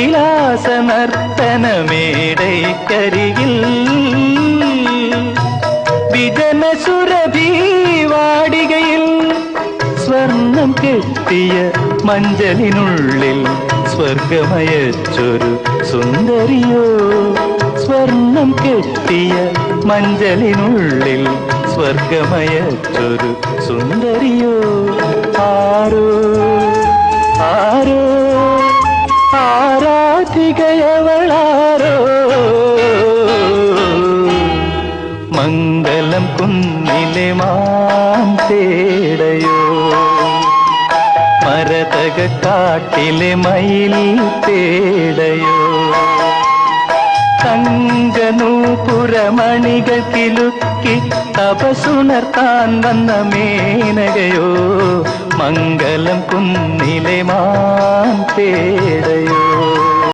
വിലാസ നർത്തനമേടൈക്കരികിൽ വിജനസുരഭി വാടികയിൽ സ്വർണം കെട്ടിയ മഞ്ചലിനുള്ളിൽ സ്വർഗമയച്ചൊരു സുന്ദരിയോ സ്വർണം കെട്ടിയ മഞ്ചലിനുള്ളിൽ സ്വർഗമയച്ചൊരു സുന്ദരിയോ ആരോ ആരോ ആരാധികയവളാരോ മംഗലം കുന്നിലെ മാൻ തേടയോ മരതക കാട്ടിലെ മയിൽ തേടയോ തങ്കനൂപുരമണികൾ കിലുക്കി തപസുണർത്താൻ വന്ന മേനകയോ മംഗലം കുന്നിലെ മാൻ തേടയോ